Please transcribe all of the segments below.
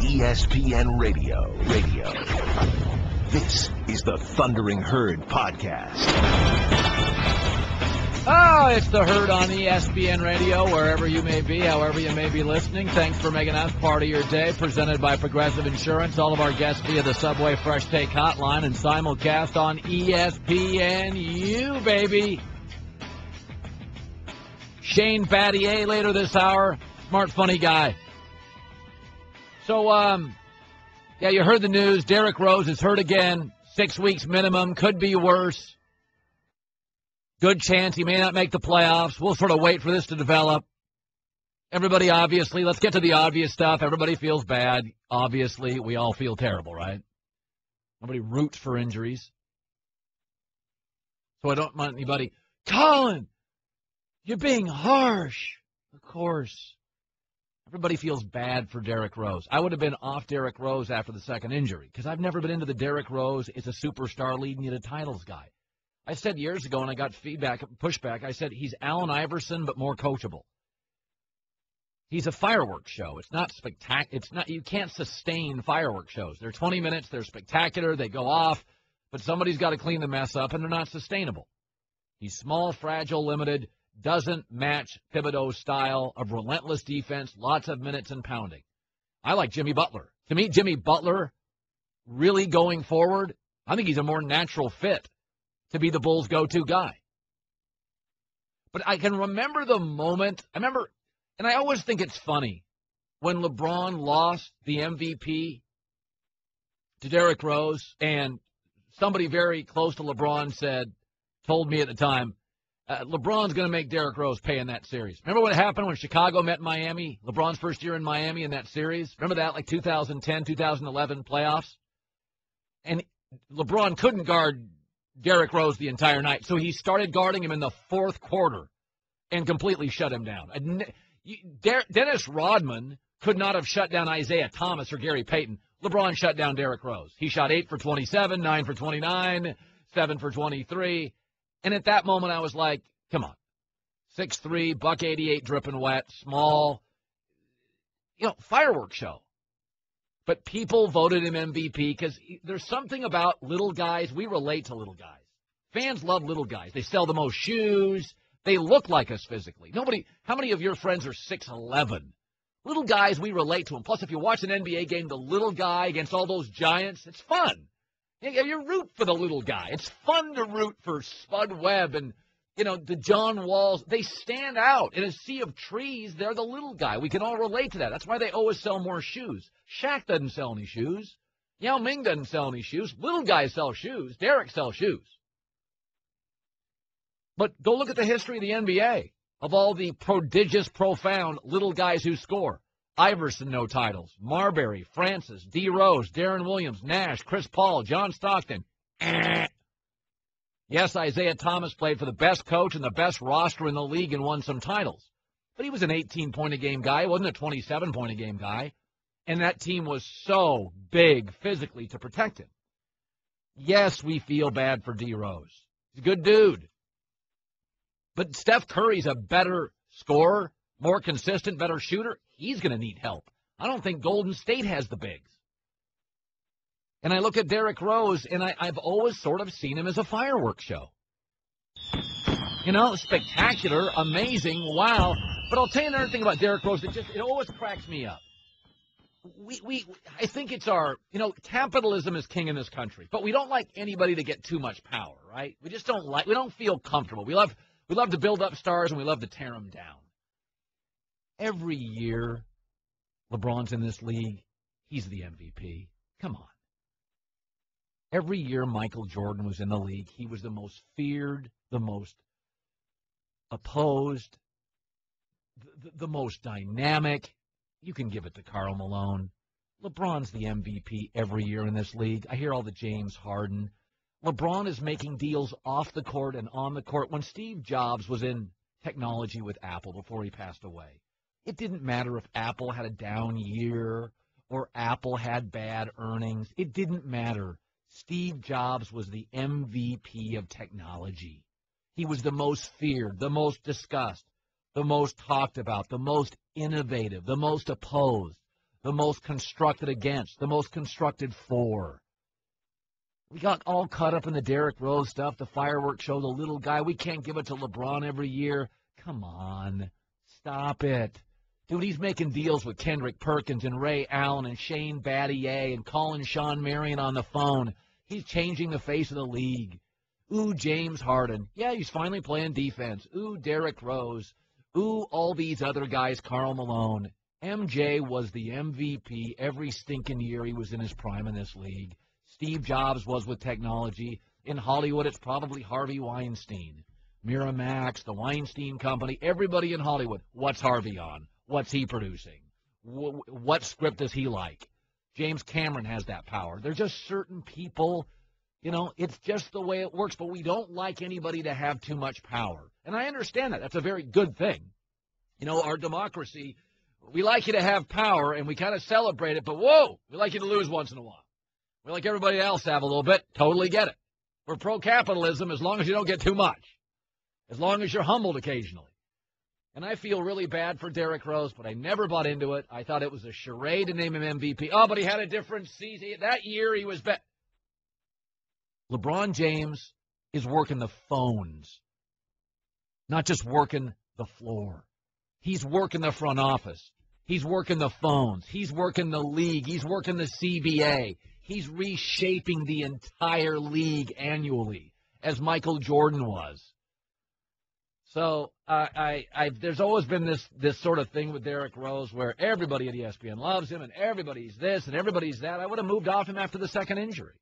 ESPN Radio. This is the Thundering Herd Podcast. Oh, it's the Herd on ESPN Radio, wherever you may be, however you may be listening. Thanks for making us part of your day. Presented by Progressive Insurance. All of our guests via the Subway Fresh Take Hotline and simulcast on ESPNU, baby. Shane Battier later this hour. Smart, funny guy. So, you heard the news. Derrick Rose is hurt again. 6 weeks minimum. Could be worse. Good chance he may not make the playoffs. We'll sort of wait for this to develop. Everybody, obviously, let's get to the obvious stuff. Everybody feels bad. Obviously, we all feel terrible, right? Nobody roots for injuries. So I don't want anybody, Colin, you're being harsh. Of course. Everybody feels bad for Derrick Rose. I would have been off Derrick Rose after the second injury because I've never been into the Derrick Rose is a superstar leading you to titles guy. I said years ago, and I got pushback, I said he's Allen Iverson but more coachable. He's a fireworks show. It's not spectacular. You can't sustain fireworks shows. They're 20 minutes. They're spectacular. They go off, but somebody's got to clean the mess up, and they're not sustainable. He's small, fragile, limited. Doesn't match Thibodeau's style of relentless defense, lots of minutes and pounding. I like Jimmy Butler. To me, Jimmy Butler, really going forward, I think he's a more natural fit to be the Bulls' go-to guy. But I can remember the moment, and I always think it's funny, when LeBron lost the MVP to Derrick Rose, and somebody very close to LeBron told me at the time, LeBron's going to make Derrick Rose pay in that series. Remember what happened when Chicago met Miami? LeBron's first year in Miami in that series? Remember that, like 2010, 2011 playoffs? And LeBron couldn't guard Derrick Rose the entire night, so he started guarding him in the fourth quarter and completely shut him down. Dennis Rodman could not have shut down Isaiah Thomas or Gary Payton. LeBron shut down Derrick Rose. He shot 8 for 27, 9 for 29, 7 for 23. And at that moment, I was like, come on. 6'3", $188, dripping wet, small, fireworks show. But people voted him MVP because there's something about little guys. We relate to little guys. Fans love little guys. They sell the most shoes. They look like us physically. How many of your friends are 6'11"? Little guys, we relate to them. Plus, if you watch an NBA game, the little guy against all those giants, it's fun. You root for the little guy. It's fun to root for Spud Webb and, the John Walls. They stand out in a sea of trees. They're the little guy. We can all relate to that. That's why they always sell more shoes. Shaq doesn't sell any shoes. Yao Ming doesn't sell any shoes. Little guys sell shoes. Derrick sells shoes. But go look at the history of the NBA, of all the prodigious, profound little guys who score. Iverson, no titles. Marbury, Francis, D. Rose, Darren Williams, Nash, Chris Paul, John Stockton. Yes, Isaiah Thomas played for the best coach and the best roster in the league and won some titles. But he was an 18-point-a-game guy. He wasn't a 27-point-a-game guy. And that team was so big physically to protect him. Yes, we feel bad for D. Rose. He's a good dude. But Steph Curry's a better scorer, more consistent, better shooter. He's going to need help. I don't think Golden State has the bigs. And I look at Derrick Rose, and I've always sort of seen him as a fireworks show. Spectacular, amazing, wow. But I'll tell you another thing about Derrick Rose that it always cracks me up. I think it's capitalism is king in this country, but we don't like anybody to get too much power, right? We don't feel comfortable. We love to build up stars, and we love to tear them down. Every year, LeBron's in this league, he's the MVP. Come on. Every year Michael Jordan was in the league, he was the most feared, the most opposed, the most dynamic. You can give it to Karl Malone. LeBron's the MVP every year in this league. I hear all the James Harden. LeBron is making deals off the court and on the court. When Steve Jobs was in technology with Apple before he passed away, it didn't matter if Apple had a down year or Apple had bad earnings. It didn't matter. Steve Jobs was the MVP of technology. He was the most feared, the most discussed, the most talked about, the most innovative, the most opposed, the most constructed against, the most constructed for. We got all caught up in the Derrick Rose stuff, the fireworks show, the little guy. We can't give it to LeBron every year. Come on. Stop it. Dude, he's making deals with Kendrick Perkins and Ray Allen and Shane Battier and calling Sean Marion on the phone. He's changing the face of the league. Ooh, James Harden. Yeah, he's finally playing defense. Ooh, Derrick Rose. Ooh, all these other guys, Karl Malone. MJ was the MVP every stinking year he was in his prime in this league. Steve Jobs was with technology. In Hollywood, it's probably Harvey Weinstein. Miramax, the Weinstein Company, everybody in Hollywood. What's Harvey on? What's he producing? What script does he like? James Cameron has that power. There's just certain people, it's just the way it works, but we don't like anybody to have too much power. And I understand that. That's a very good thing. Our democracy, we like you to have power, and we kind of celebrate it, but whoa, we like you to lose once in a while. We like everybody else to have a little bit. Totally get it. We're pro-capitalism as long as you don't get too much, as long as you're humbled occasionally. And I feel really bad for Derrick Rose, but I never bought into it. I thought it was a charade to name him MVP. Oh, but he had a different season. That year he was better. LeBron James is working the phones, not just working the floor. He's working the front office. He's working the phones. He's working the league. He's working the CBA. He's reshaping the entire league annually, as Michael Jordan was. So there's always been this sort of thing with Derrick Rose where everybody at ESPN loves him and everybody's this and everybody's that. I would have moved off him after the second injury.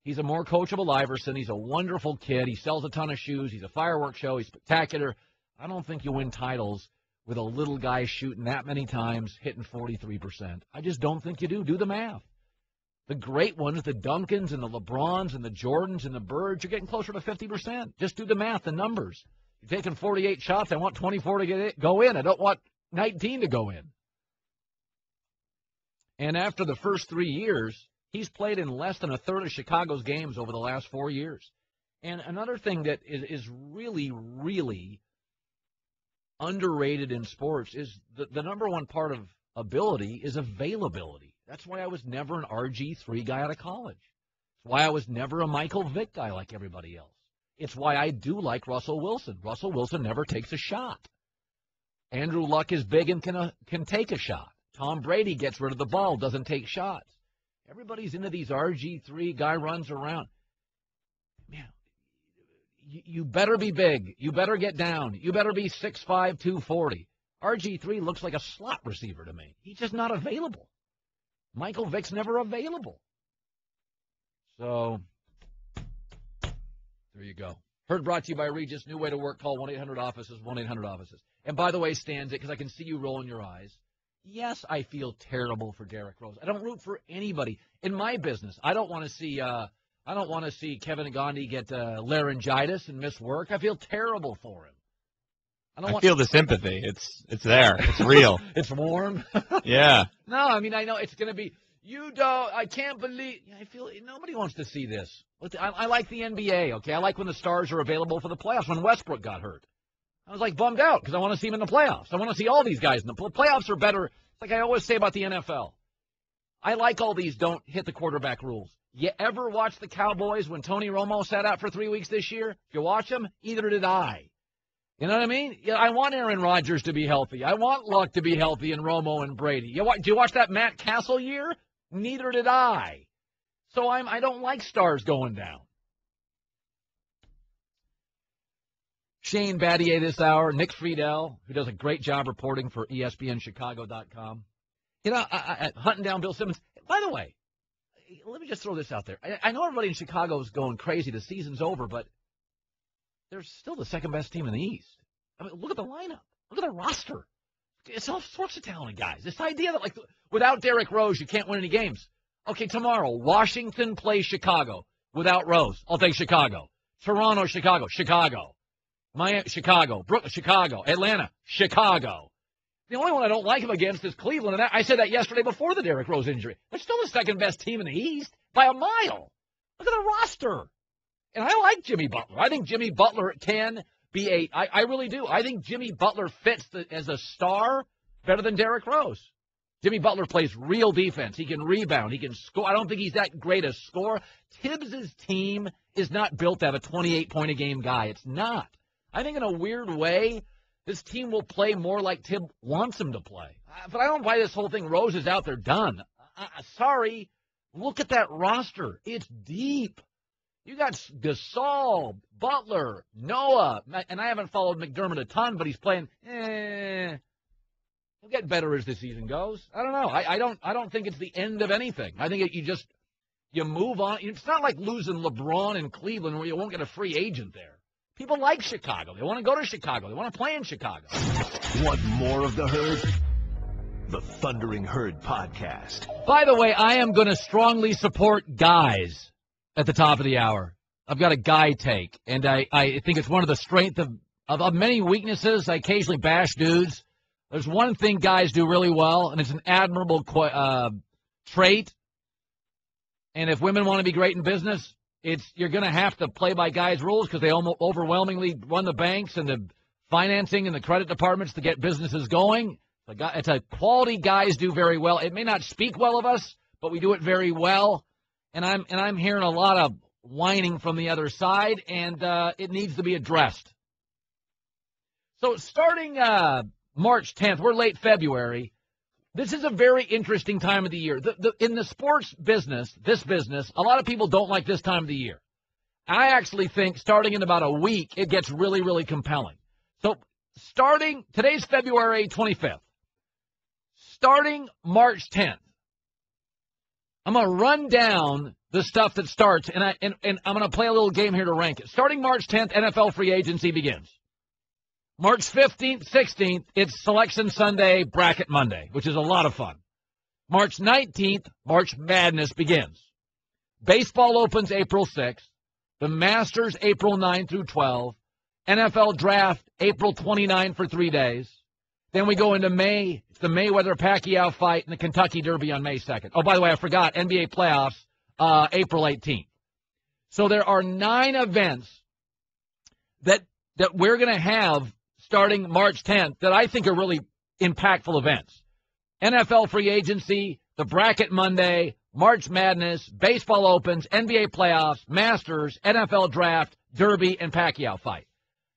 He's a more coachable Iverson. He's a wonderful kid. He sells a ton of shoes. He's a fireworks show. He's spectacular. I don't think you win titles with a little guy shooting that many times, hitting 43%. I just don't think you do. Do the math. The great ones, the Duncans and the LeBrons and the Jordans and the Birds, you're getting closer to 50%. Just do the math, the numbers. You're taking 48 shots. I want 24 to go in. I don't want 19 to go in. And after the first 3 years, he's played in less than a third of Chicago's games over the last 4 years. And another thing that is really, really underrated in sports is the number one part of ability is availability. That's why I was never an RG3 guy out of college. It's why I was never a Michael Vick guy like everybody else. It's why I do like Russell Wilson. Russell Wilson never takes a shot. Andrew Luck is big and can take a shot. Tom Brady gets rid of the ball, doesn't take shots. Everybody's into these RG3, guy runs around. Man, you better be big. You better get down. You better be 6'5", 240. RG3 looks like a slot receiver to me. He's just not available. Michael Vick's never available. So, there you go. Heard brought to you by Regis. New way to work. Call 1-800-OFFICES, 1-800-OFFICES. And by the way, Stanzik, because I can see you rolling your eyes, yes, I feel terrible for Derrick Rose. I don't root for anybody. In my business, I don't want to see Kevin Gandhi get laryngitis and miss work. I feel terrible for him. I feel the sympathy. It's there. It's real. It's warm. Yeah. No, I mean, I know it's going to be, I can't believe, I feel nobody wants to see this. I like the NBA, okay? I like when the stars are available for the playoffs. When Westbrook got hurt, I was like bummed out because I want to see him in the playoffs. I want to see all these guys in the playoffs are better. Like I always say about the NFL. I like all these don't hit the quarterback rules. You ever watch the Cowboys when Tony Romo sat out for 3 weeks this year? If you watch them, either did I. You know what I mean? Yeah, I want Aaron Rodgers to be healthy. I want Luck to be healthy and Romo and Brady. Do you watch that Matt Castle year? Neither did I. So I don't like stars going down. Shane Battier this hour, Nick Friedell, who does a great job reporting for ESPNChicago.com. Hunting down Bill Simmons. By the way, let me just throw this out there. I know everybody in Chicago is going crazy. The season's over, but they're still the second-best team in the East. I mean, look at the lineup. Look at the roster. It's all sorts of talented guys. This idea that, without Derrick Rose, you can't win any games. Okay, tomorrow, Washington plays Chicago without Rose. I'll take Chicago. Toronto, Chicago. Chicago. Miami, Chicago. Brooklyn, Chicago. Atlanta, Chicago. The only one I don't like him against is Cleveland, and I said that yesterday before the Derrick Rose injury. They're still the second-best team in the East by a mile. Look at the roster. And I like Jimmy Butler. I think Jimmy Butler can be I really do. I think Jimmy Butler fits as a star better than Derrick Rose. Jimmy Butler plays real defense. He can rebound. He can score. I don't think he's that great a scorer. Tibbs' team is not built to have a 28-point-a-game guy. It's not. I think in a weird way, this team will play more like Tibbs wants him to play. But I don't buy this whole thing. Rose is out there done. Sorry. Look at that roster. It's deep. You got Gasol, Butler, Noah, and I haven't followed McDermott a ton, but he's playing. He'll get better as the season goes. I don't know. I don't think it's the end of anything. I think you move on. It's not like losing LeBron in Cleveland where you won't get a free agent there. People like Chicago. They want to go to Chicago. They want to play in Chicago. Want more of the Herd? The Thundering Herd Podcast. By the way, I am going to strongly support guys at the top of the hour. I've got a guy take, and I think it's one of the strengths of many weaknesses. I occasionally bash dudes. There's one thing guys do really well, and it's an admirable trait. And if women want to be great in business, you're going to have to play by guys' rules because they overwhelmingly run the banks and the financing and the credit departments to get businesses going. It's a quality guys do very well. It may not speak well of us, but we do it very well. And I'm hearing a lot of whining from the other side, and it needs to be addressed. So starting March 10th, we're late February. This is a very interesting time of the year. In the sports business, a lot of people don't like this time of the year. I actually think starting in about a week, it gets really, really compelling. So today's February 25th. Starting March 10th, I'm going to run down the stuff that starts, and I'm going to play a little game here to rank it. Starting March 10th, NFL free agency begins. March 15th, 16th, it's Selection Sunday, Bracket Monday, which is a lot of fun. March 19th, March Madness begins. Baseball opens April 6th. The Masters, April 9 through 12. NFL Draft, April 29 for 3 days. Then we go into May. It's the Mayweather-Pacquiao fight and the Kentucky Derby on May 2nd. Oh, by the way, I forgot, NBA playoffs, April 18th. So there are 9 events that we're going to have starting March 10th that I think are really impactful events. NFL free agency, the Bracket Monday, March Madness, baseball opens, NBA playoffs, Masters, NFL Draft, Derby, and Pacquiao fight.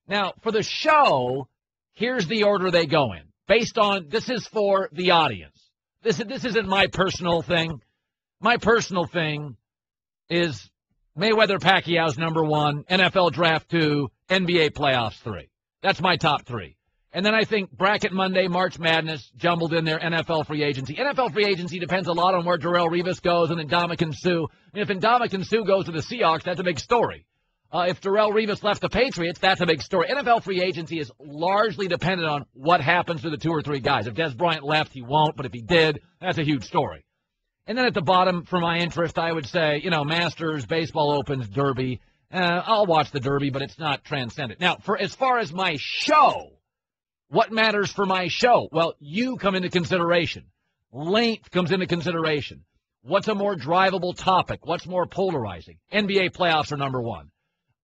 Now, for the show, here's the order they go in. Based on, this is for the audience. This isn't my personal thing. My personal thing is Mayweather-Pacquiao's number 1, NFL Draft 2, NBA playoffs 3. That's my top 3. And then I think Bracket Monday, March Madness, jumbled in there, NFL free agency. NFL free agency depends a lot on where Darrelle Revis goes and Ndamukong Suh. I mean, if Ndamukong Suh goes to the Seahawks, that's a big story. If Darrelle Revis left the Patriots, that's a big story. NFL free agency is largely dependent on what happens to the 2 or 3 guys. If Des Bryant left, he won't, but if he did, that's a huge story. And then at the bottom, for my interest, I would say, Masters, baseball opens, Derby. I'll watch the Derby, but it's not transcendent. Now, as far as my show, what matters for my show? Well, you come into consideration. Length comes into consideration. What's a more drivable topic? What's more polarizing? NBA playoffs are number 1.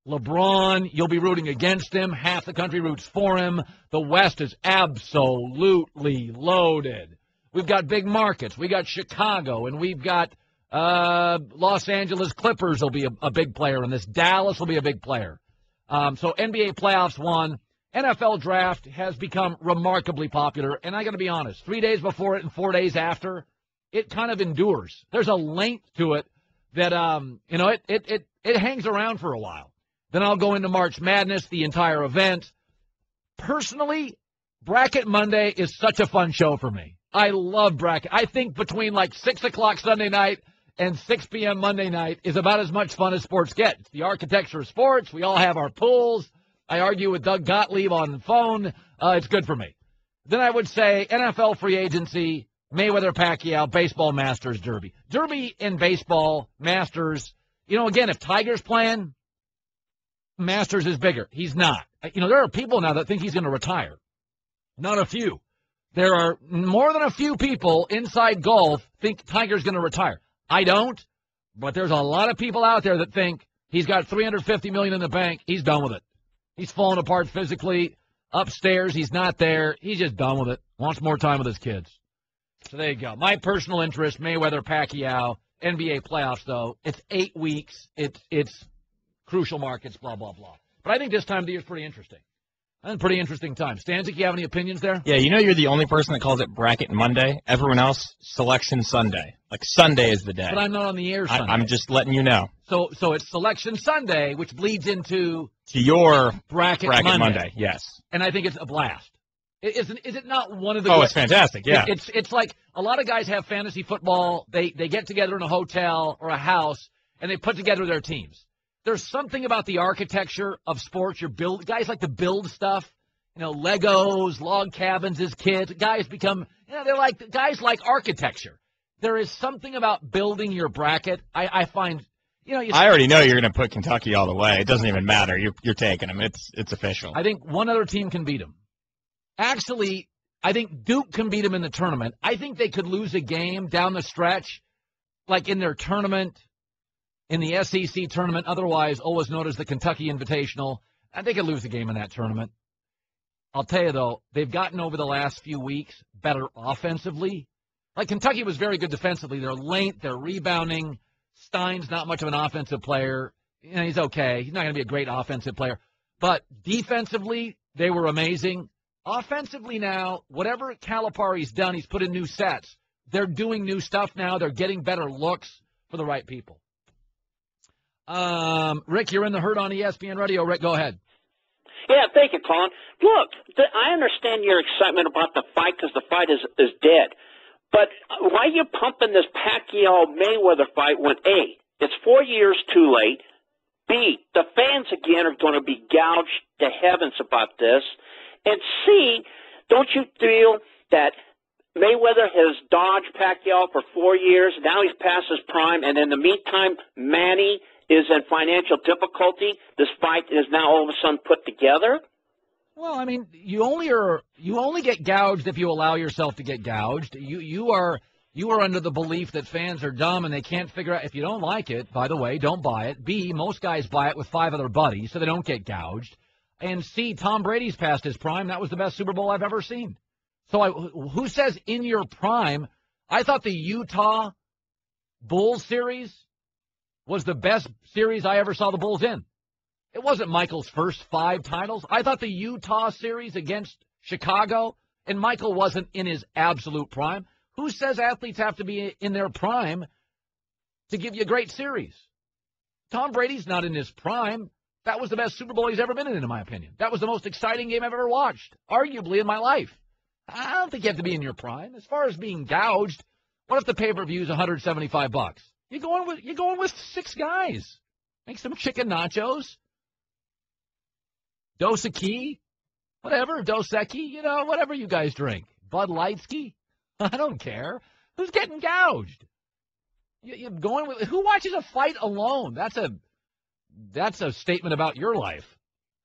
LeBron, you'll be rooting against him. Half the country roots for him. The West is absolutely loaded. We've got big markets. We got Chicago, and we've got Los Angeles Clippers will be a big player in this. Dallas will be a big player. So NBA playoffs 1. NFL draft has become remarkably popular, and I got to be honest, 3 days before it and 4 days after, it kind of endures. There's a length to it that it hangs around for a while. Then I'll go into March Madness, the entire event. Personally, Bracket Monday is such a fun show for me. I love bracket. I think between like 6 o'clock Sunday night and 6 p.m. Monday night is about as much fun as sports get. It's the architecture of sports. We all have our pools. I argue with Doug Gottlieb on the phone. It's good for me. Then I would say NFL free agency, Mayweather-Pacquiao, baseball, Masters, Derby. Derby and baseball, Masters. Again, if Tiger's playing, Masters is bigger. He's not. There are people now that think he's going to retire. Not a few. There are more than a few people inside golf think Tiger's going to retire. I don't, but there's a lot of people out there that think he's got $350 million in the bank. He's done with it. He's fallen apart physically. Upstairs, he's not there. He's just done with it. Wants more time with his kids. So there you go. My personal interest, Mayweather, Pacquiao, NBA playoffs, though. It's 8 weeks. It's crucial markets, blah, blah, blah. But I think this time of the year is pretty interesting. Pretty interesting time. Stanzik, you have any opinions there? Yeah, you're the only person that calls it Bracket Monday. Everyone else, Selection Sunday. Like, Sunday is the day. But I'm not on the air Sunday. I'm just letting you know. So it's Selection Sunday, which bleeds into your Bracket Monday. Yes. And I think it's a blast. Is it not one of the... Oh, it's fantastic, yeah. It's like a lot of guys have fantasy football. They get together in a hotel or a house, and they put together their teams. There's something about the architecture of sports. Guys like to build stuff, Legos, log cabins as kids. Guys become, guys like architecture. There is something about building your bracket. I find, I already know you're going to put Kentucky all the way. It doesn't even matter. You're taking them. It's official. I think one other team can beat them. Actually, I think Duke can beat them in the tournament. I think they could lose a game down the stretch, like in their tournament. In the SEC tournament, otherwise always known as the Kentucky Invitational, and they could lose a game in that tournament. I'll tell you, though, they've gotten over the last few weeks better offensively. Like, Kentucky was very good defensively. They're length, they're rebounding. Stein's not much of an offensive player. He's okay. He's not going to be a great offensive player. But defensively, they were amazing. Offensively now, whatever Calipari's done, he's put in new sets. They're doing new stuff now. They're getting better looks for the right people. Rick, you're in the herd on ESPN Radio. Rick, go ahead. Yeah, thank you, Colin. Look, I understand your excitement about the fight because the fight is dead. But why are you pumping this Pacquiao-Mayweather fight when, A, it's 4 years too late, B, the fans again are going to be gouged to heavens about this, and C, don't you feel that Mayweather has dodged Pacquiao for 4 years, now he's past his prime, and in the meantime, Manny is in financial difficulty. This fight is now all of a sudden put together. Well, I mean, you only get gouged if you allow yourself to get gouged. You are under the belief that fans are dumb and they can't figure out. If you don't like it, by the way, don't buy it. B, most guys buy it with 5 other buddies, so they don't get gouged. And C, Tom Brady's past his prime. That was the best Super Bowl I've ever seen. So who says in your prime? I thought the Utah Bulls series was the best series I ever saw the Bulls in. It wasn't Michael's first 5 titles. I thought the Utah series against Chicago, and Michael wasn't in his absolute prime. Who says athletes have to be in their prime to give you a great series? Tom Brady's not in his prime. That was the best Super Bowl he's ever been in my opinion. That was the most exciting game I've ever watched, arguably in my life. I don't think you have to be in your prime. As far as being gouged, what if the pay-per-view is $175? You're going with 6 guys. Make some chicken nachos. Dos Equis, whatever, Dos Equis, whatever you guys drink. Bud Lightsky, I don't care. Who's getting gouged? You're going with who watches a fight alone? That's a statement about your life.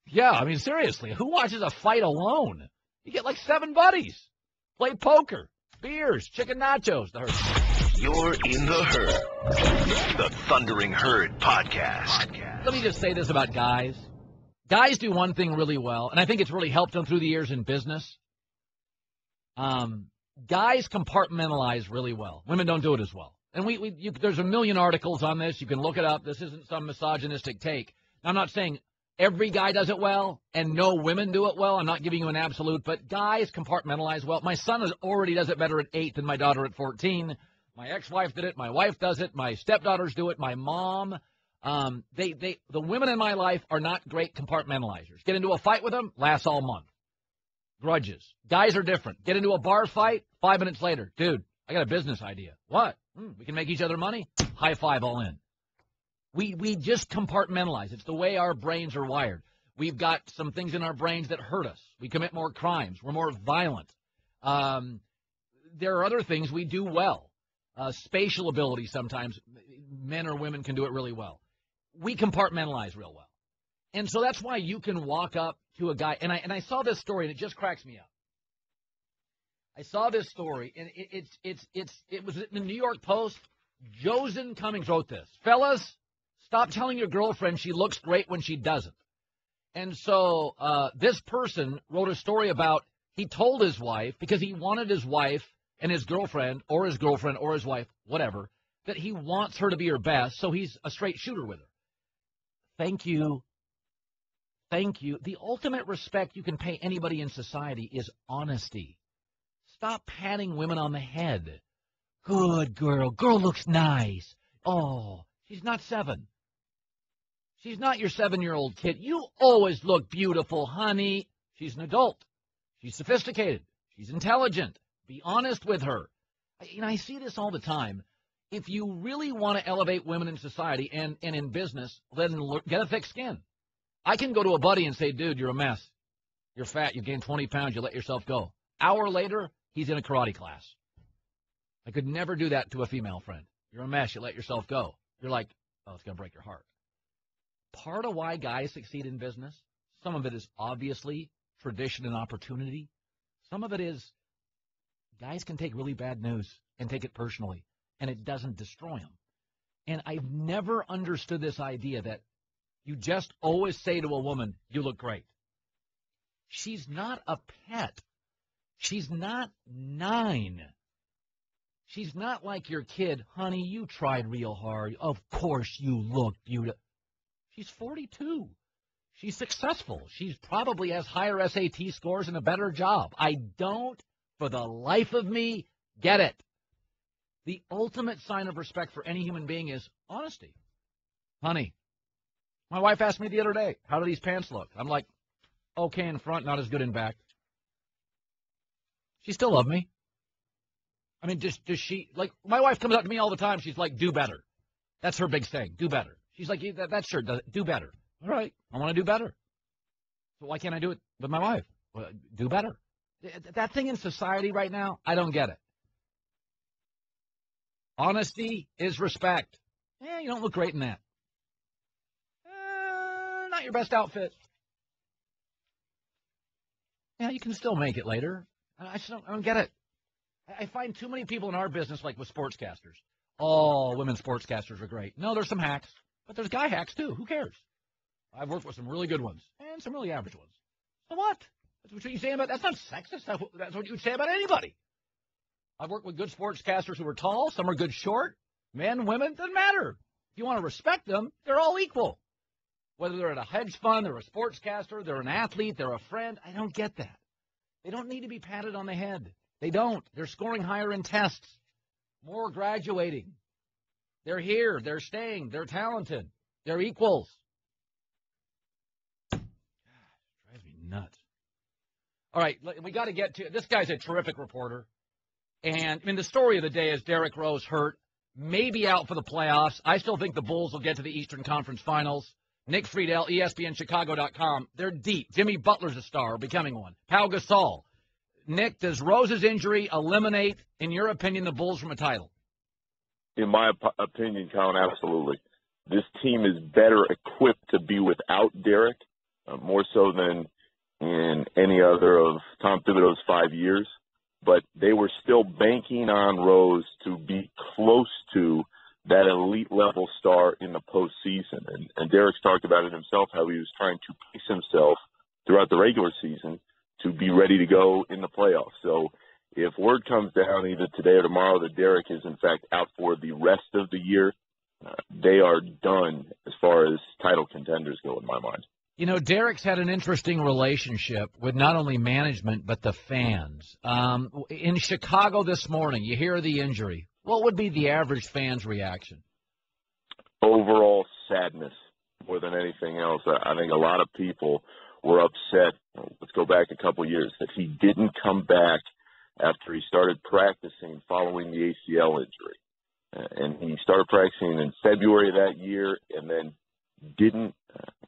Yeah, I mean seriously, who watches a fight alone? You get like 7 buddies, play poker, beers, chicken nachos. The herd. You're in the herd, the Thundering Herd podcast. Let me just say this about guys. Guys do one thing really well, and I think it's really helped them through the years in business. Guys compartmentalize really well. Women don't do it as well. And there's a million articles on this. You can look it up. This isn't some misogynistic take. Now, I'm not saying every guy does it well and no women do it well. I'm not giving you an absolute, but guys compartmentalize well. My son already does it better at 8 than my daughter at 14. My ex-wife did it. My wife does it. My stepdaughters do it. My mom. The women in my life are not great compartmentalizers. Get into a fight with them, lasts all month. Grudges. Guys are different. Get into a bar fight, 5 minutes later. Dude, I got a business idea. What? We can make each other money? High five, all in. We just compartmentalize. It's the way our brains are wired. We've got some things in our brains that hurt us. We commit more crimes. We're more violent. There are other things we do well. Spatial ability sometimes. Men or women can do it really well. We compartmentalize real well. And so that's why you can walk up to a guy, and I saw this story, and it just cracks me up. I saw this story, and it was in the New York Post. Josen Cummings wrote this. Fellas, stop telling your girlfriend she looks great when she doesn't. And so this person wrote a story about he told his wife, because he wanted his wife, and his girlfriend or his wife, whatever, that he wants her to be her best, so he's a straight shooter with her. Thank you. Thank you. The ultimate respect you can pay anybody in society is honesty. Stop patting women on the head. Good girl. Girl looks nice. Oh, she's not 7. She's not your 7-year-old kid. You always look beautiful, honey. She's an adult. She's sophisticated. She's intelligent. Be honest with her. I see this all the time. If you really want to elevate women in society and in business, then get a thick skin. I can go to a buddy and say, dude, you're a mess. You're fat. You gained 20 pounds. You let yourself go. Hour later, he's in a karate class. I could never do that to a female friend. You're a mess. You let yourself go. You're like, oh, it's going to break your heart. Part of why guys succeed in business, some of it is obviously tradition and opportunity. Some of it is guys can take really bad news and take it personally, and it doesn't destroy them. And I've never understood this idea that you just always say to a woman, you look great. She's not a pet. She's not 9. She's not like your kid. Honey, you tried real hard. Of course you look beautiful. She's 42. She's successful. She's probably has higher SAT scores and a better job. I don't, for the life of me, get it. The ultimate sign of respect for any human being is honesty. Honey, my wife asked me the other day, how do these pants look? I'm like, okay in front, not as good in back. She still loves me. I mean, does she, like, my wife comes up to me all the time. She's like, do better. That's her big thing, do better. She's like, that shirt does it. Do better. All right, I want to do better. So why can't I do it with my wife? Well, do better. That thing in society right now, I don't get it. Honesty is respect. Yeah, you don't look great in that. Not your best outfit. Yeah, you can still make it later. I don't get it. I find too many people in our business, like with sportscasters. Oh, women sportscasters are great. No, there's some hacks, but there's guy hacks too. Who cares? I've worked with some really good ones and some really average ones. So what? That's what you say about. That's not sexist. That's what you would say about anybody. I've worked with good sportscasters who are tall. Some are good short. Men, women, doesn't matter. If you want to respect them, they're all equal. Whether they're at a hedge fund, they're a sportscaster, they're an athlete, they're a friend. I don't get that. They don't need to be patted on the head. They don't. They're scoring higher in tests. More graduating. They're here. They're staying. They're talented. They're equals. God, it drives me nuts. All right, we got to get to this guy's a terrific reporter. And, I mean, the story of the day is Derrick Rose hurt, maybe out for the playoffs. I still think the Bulls will get to the Eastern Conference Finals. Nick Friedell, ESPNChicago.com. They're deep. Jimmy Butler's a star, becoming one. Pau Gasol. Nick, does Rose's injury eliminate, in your opinion, the Bulls from a title? In my opinion, Colin, absolutely. This team is better equipped to be without Derrick, more so than in any other of Tom Thibodeau's 5 years. But they were still banking on Rose to be close to that elite-level star in the postseason. And Derrick's talked about it himself, how he was trying to pace himself throughout the regular season to be ready to go in the playoffs. So if word comes down either today or tomorrow that Derrick is, in fact, out for the rest of the year, they are done as far as title contenders go, in my mind. You know, Derrick's had an interesting relationship with not only management but the fans. In Chicago this morning, you hear the injury. What would be the average fan's reaction? Overall sadness more than anything else. I think a lot of people were upset. Let's go back a couple years that he didn't come back after he started practicing following the ACL injury. And he started practicing in February of that year and then didn't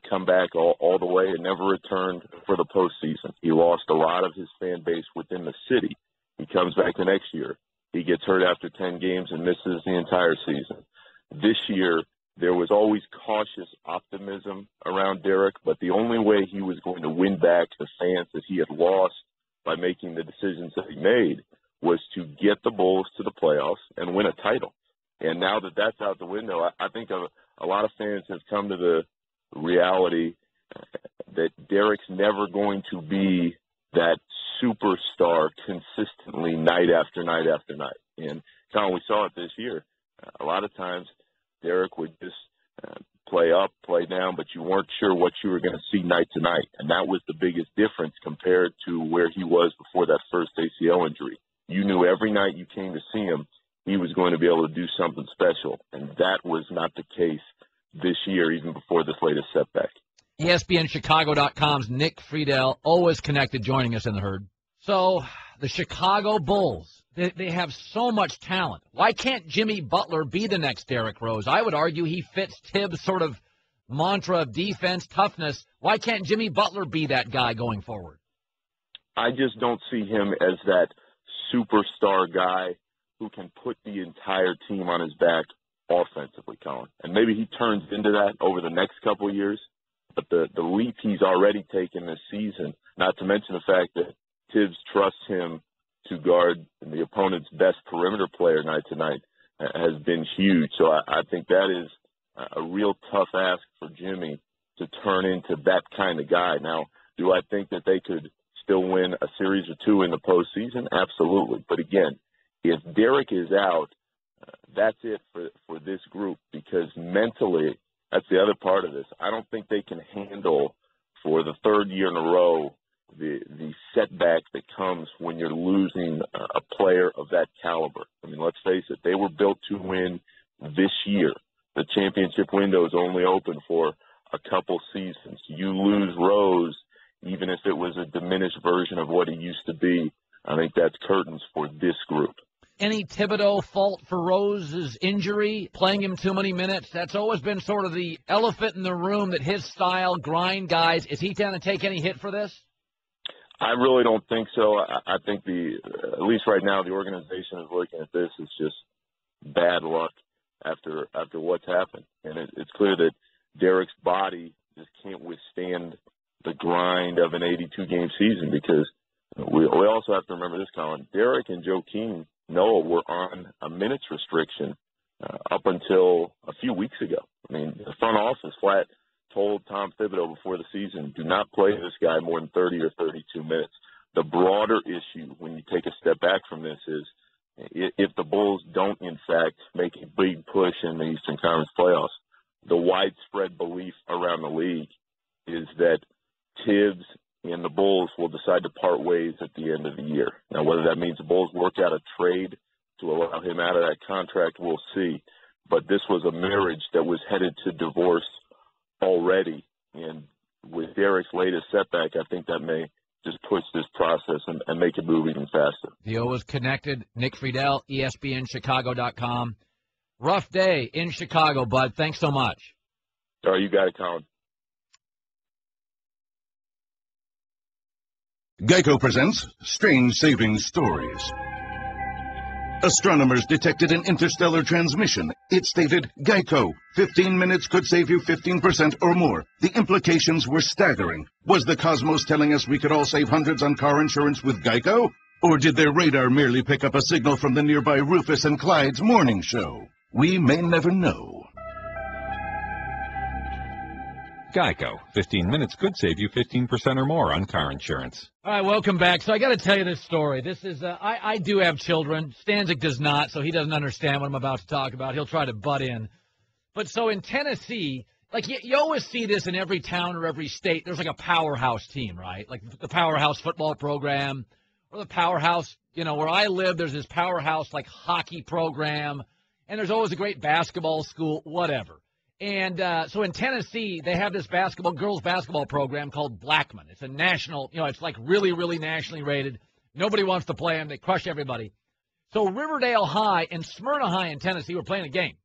come back all the way and never returned for the postseason. He lost a lot of his fan base within the city. He comes back the next year. He gets hurt after 10 games and misses the entire season. This year, there was always cautious optimism around Derrick, but the only way he was going to win back the fans that he had lost by making the decisions that he made was to get the Bulls to the playoffs and win a title. And now that that's out the window, I think a lot of fans have come to the reality that Derrick's never going to be that superstar consistently night after night after night. And, Colin, we saw it this year. A lot of times Derrick would just play up, play down, but you weren't sure what you were going to see night to night. And that was the biggest difference compared to where he was before that first ACL injury. You knew every night you came to see him, he was going to be able to do something special. And that was not the case this year, even before this latest setback. ESPNChicago.com's Nick Friedell, always connected, joining us in the herd. So the Chicago Bulls, they have so much talent. Why can't Jimmy Butler be the next Derrick Rose? I would argue he fits Tibbs' sort of mantra of defense, toughness. Why can't Jimmy Butler be that guy going forward? I just don't see him as that superstar guy who can put the entire team on his back offensively, Colin. And maybe he turns into that over the next couple of years. But the leap he's already taken this season, not to mention the fact that Tibbs trusts him to guard the opponent's best perimeter player night to night, has been huge. So I think that is a real tough ask for Jimmy to turn into that kind of guy. Now, do I think that they could still win a series or two in the postseason? Absolutely. But again, if Derrick is out, that's it for this group, because mentally, that's the other part of this. I don't think they can handle for the third year in a row the setback that comes when you're losing a player of that caliber. I mean, let's face it, they were built to win this year. The championship window is only open for a couple seasons. You lose Rose, even if it was a diminished version of what he used to be, I think that's curtains for this group. Any Thibodeau fault for Rose's injury, playing him too many minutes? That's always been sort of the elephant in the room, that his style, grind guys. Is he going to take any hit for this? I really don't think so. I think at least right now, the organization is looking at this as just bad luck after what's happened. And it's clear that Derrick's body just can't withstand the grind of an 82-game season, because we also have to remember this, Colin. Derrick and Joakim Noah were on a minutes restriction up until a few weeks ago. I mean, the front office flat told Tom Thibodeau before the season, do not play this guy more than 30 or 32 minutes. The broader issue when you take a step back from this is, if the Bulls don't, in fact, make a big push in the Eastern Conference playoffs, the widespread belief around the league is that Tibbs and the Bulls will decide to part ways at the end of the year. Now, whether that means the Bulls work out a trade to allow him out of that contract, we'll see. But this was a marriage that was headed to divorce already. And with Derrick's latest setback, I think that may just push this process and make it move even faster. The O is connected. Nick Friedell, ESPNChicago.com. Rough day in Chicago, bud. Thanks so much. All right, you got it, Colin. Geico presents Strange Savings Stories. Astronomers detected an interstellar transmission. It stated, Geico, 15 minutes could save you 15% or more. The implications were staggering. Was the cosmos telling us we could all save hundreds on car insurance with Geico? Or did their radar merely pick up a signal from the nearby Rufus and Clyde's morning show? We may never know. Geico. 15 minutes could save you 15% or more on car insurance. All right, welcome back. So I got to tell you this story. This is I do have children. Stanzik does not, so he doesn't understand what I'm about to talk about. He'll try to butt in. But so in Tennessee, like you always see this in every town or every state. There's like a powerhouse team, right? Like the powerhouse football program or the powerhouse, where I live, there's this powerhouse like hockey program, and there's always a great basketball school, whatever. And so in Tennessee, they have this girls basketball program called Blackman. It's a national, it's like really, really nationally rated. Nobody wants to play them. They crush everybody. So Riverdale High and Smyrna High in Tennessee were playing a game.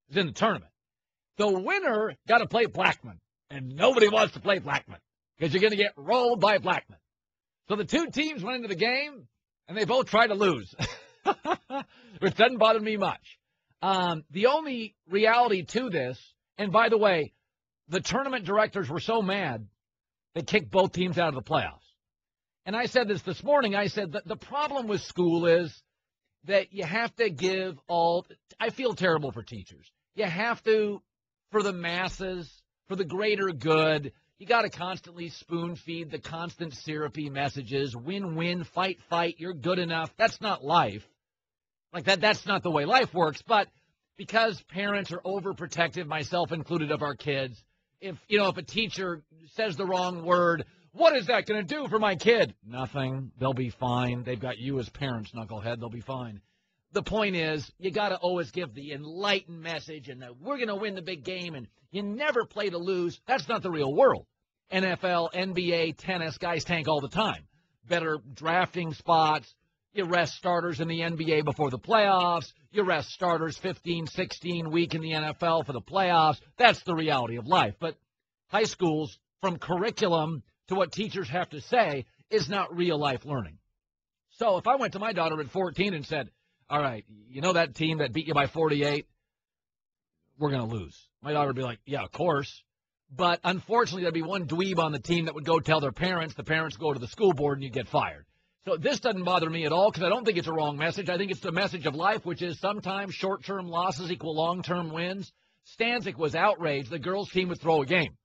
It was in the tournament. The winner got to play Blackman, and nobody wants to play Blackman because you're going to get rolled by Blackman. So the two teams went into the game, and they both tried to lose, which doesn't bother me much. The only reality to this, and by the way, the tournament directors were so mad, they kicked both teams out of the playoffs. And I said this morning, I said that the problem with school is that you have to give I feel terrible for teachers. You have to, for the masses, for the greater good, You got to constantly spoon-feed the constant syrupy messages, win-win, fight, you're good enough. That's not life. Like that's not the way life works. But because parents are overprotective, myself included, of our kids, if a teacher says the wrong word, what is that going to do for my kid? Nothing. They'll be fine. They've got you as parents, knucklehead. They'll be fine. The point is, you got to always give the enlightened message and that we're going to win the big game and you never play to lose. That's not the real world. NFL, NBA, tennis, guys tank all the time. Better drafting spots. You rest starters in the NBA before the playoffs. You rest starters 15, 16 week in the NFL for the playoffs. That's the reality of life. But high schools, from curriculum to what teachers have to say, is not real-life learning. So if I went to my daughter at 14 and said, all right, you know that team that beat you by 48? We're going to lose. My daughter would be like, yeah, of course. But unfortunately, there'd be one dweeb on the team that would go tell their parents. The parents go to the school board, and you get fired. So this doesn't bother me at all because I don't think it's a wrong message. I think it's the message of life, which is sometimes short-term losses equal long-term wins. Stanzik was outraged the girls' team would throw a game.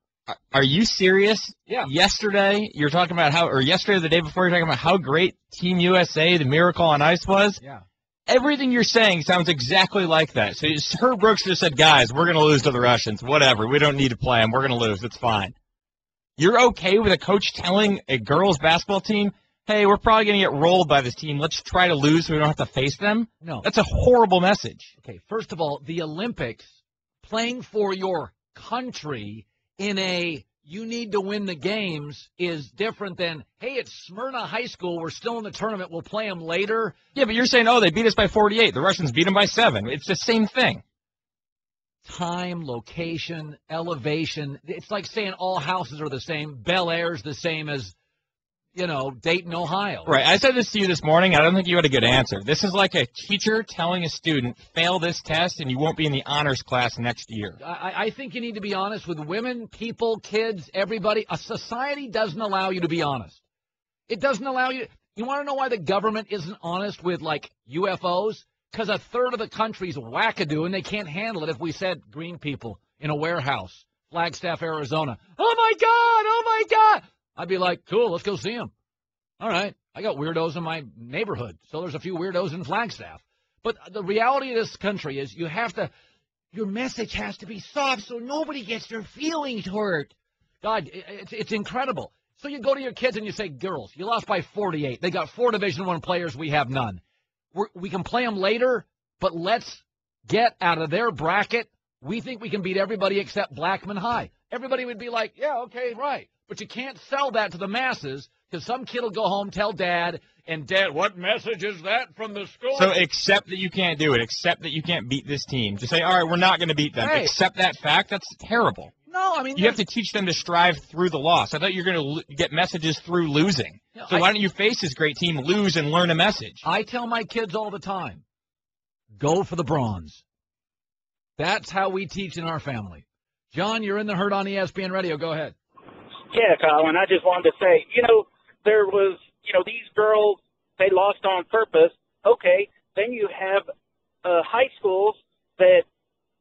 Are you serious? Yeah. Yesterday, you're talking about yesterday or the day before, you're talking about how great Team USA, the Miracle on Ice was? Yeah. Everything you're saying sounds exactly like that. So Herb Brooks just said, guys, we're going to lose to the Russians. Whatever. We don't need to play them. We're going to lose. It's fine. You're okay with a coach telling a girls' basketball team, hey, we're probably going to get rolled by this team. Let's try to lose so we don't have to face them? No. That's a horrible message. Okay, first of all, the Olympics, playing for your country in a you need to win the games is different than, hey, it's Smyrna High School. We're still in the tournament. We'll play them later. Yeah, but you're saying, oh, they beat us by 48. The Russians beat them by 7. It's the same thing. Time, location, elevation. It's like saying all houses are the same. Bel Air's the same as, Dayton, Ohio. Right. I said this to you this morning. I don't think you had a good answer. This is like a teacher telling a student, fail this test and you won't be in the honors class next year. I think you need to be honest with women, people, kids, everybody. A society doesn't allow you to be honest. It doesn't allow you. You want to know why the government isn't honest with, UFOs? Because a third of the country's wackadoo and they can't handle it. If we said green people in a warehouse, Flagstaff, Arizona, oh, my God. I'd be like, cool, let's go see them. All right, I got weirdos in my neighborhood, so there's a few weirdos in Flagstaff. But the reality of this country is your message has to be soft so nobody gets their feelings hurt. God, it's incredible. So you go to your kids and you say, girls, you lost by 48. They got 4 Division I players. We have none. We can play them later, but let's get out of their bracket. We think we can beat everybody except Blackman High. Everybody would be like, yeah, okay, right. But you can't sell that to the masses because some kid will go home, tell Dad, and Dad, what message is that from the school? So accept that you can't do it. Accept that you can't beat this team. Just say, all right, we're not going to beat them. Hey. Accept that fact. That's terrible. No, I mean, you have to teach them to strive through the loss. I thought you were going to get messages through losing. So why don't you face this great team, lose, and learn a message? I tell my kids all the time, go for the bronze. That's how we teach in our family. John, you're in the Herd on ESPN Radio. Go ahead. Yeah, Colin, I just wanted to say, there was, these girls, they lost on purpose. Okay, then you have high schools that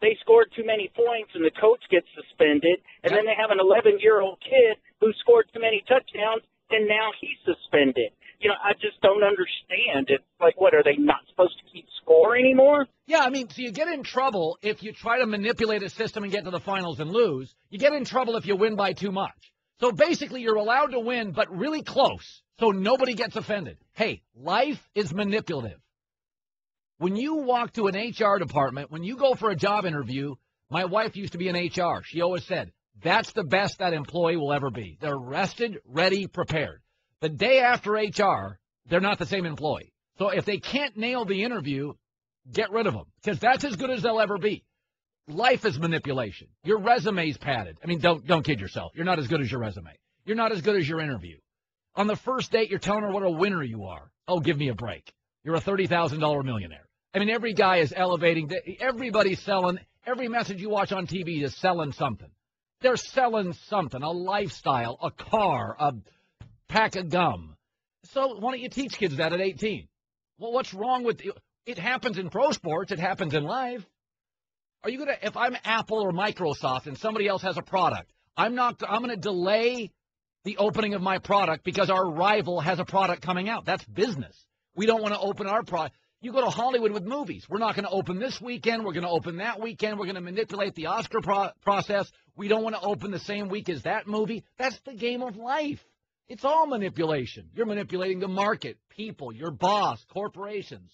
they scored too many points and the coach gets suspended, and then they have an 11-year-old kid who scored too many touchdowns, and now he's suspended. I just don't understand. It's like, what, are they not supposed to keep score anymore? Yeah, I mean, so you get in trouble if you try to manipulate a system and get to the finals and lose. You get in trouble if you win by too much. So basically, you're allowed to win, but really close, so nobody gets offended. Hey, life is manipulative. When you walk to an HR department, when you go for a job interview, my wife used to be in HR. She always said, that's the best that employee will ever be. They're rested, ready, prepared. The day after HR, they're not the same employee. So if they can't nail the interview, get rid of them, because that's as good as they'll ever be. Life is manipulation. Your resume's padded. I mean, don't kid yourself. You're not as good as your resume. You're not as good as your interview. On the first date, you're telling her what a winner you are. Oh, give me a break. You're a $30,000 millionaire. I mean, every guy is elevating. Everybody's selling. Every message you watch on TV is selling something. They're selling something, a lifestyle, a car, a pack of gum. So why don't you teach kids that at 18? Well, what's wrong with it? Happens in pro sports. It happens in life. Are you going to, if I'm Apple or Microsoft and somebody else has a product, I'm going to delay the opening of my product because our rival has a product coming out. That's business. We don't want to open our product. You go to Hollywood with movies. We're not going to open this weekend. We're going to open that weekend. We're going to manipulate the Oscar process. We don't want to open the same week as that movie. That's the game of life. It's all manipulation. You're manipulating the market, people, your boss, corporations.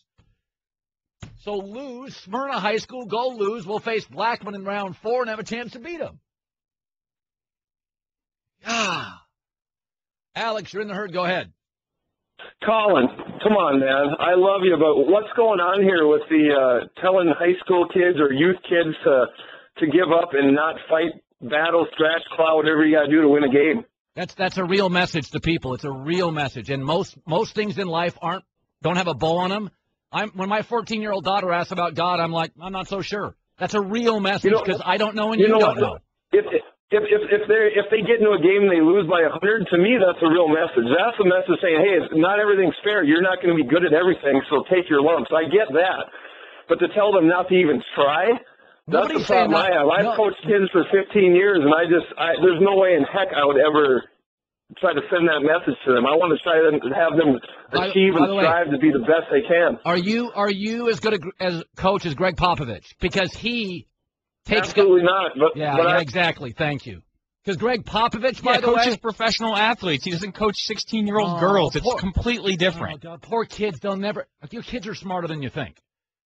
So lose. Smyrna High School, go lose. We'll face Blackman in round 4 and have a chance to beat them. Ah. Alex, you're in the herd. Go ahead. Colin, come on, man. I love you, but what's going on here with the telling high school kids or youth kids to give up and not fight, battle, scratch, claw, whatever you got to do to win a game? That's a real message to people. It's a real message, and most things in life don't have a bow on them. When my 14-year-old daughter asks about God, I'm like, I'm not so sure. That's a real message because I don't know and you don't know. If they get into a game and they lose by 100, to me that's a real message. That's a message saying, hey, not everything's fair. You're not going to be good at everything, so take your lumps. I get that, but to tell them not to even try, that's the problem I have. I've coached kids for 15 years, and there's no way in heck I would ever try to send that message to them. I want to try to have them achieve and strive to be the best they can. Are you as good as coach as Greg Popovich? Because he takes absolutely not. But exactly. Thank you. Because Greg Popovich, by the way, coaches professional athletes. He doesn't coach 16-year-old girls. It's completely different. Oh, God, poor kids. They'll never. Your kids are smarter than you think.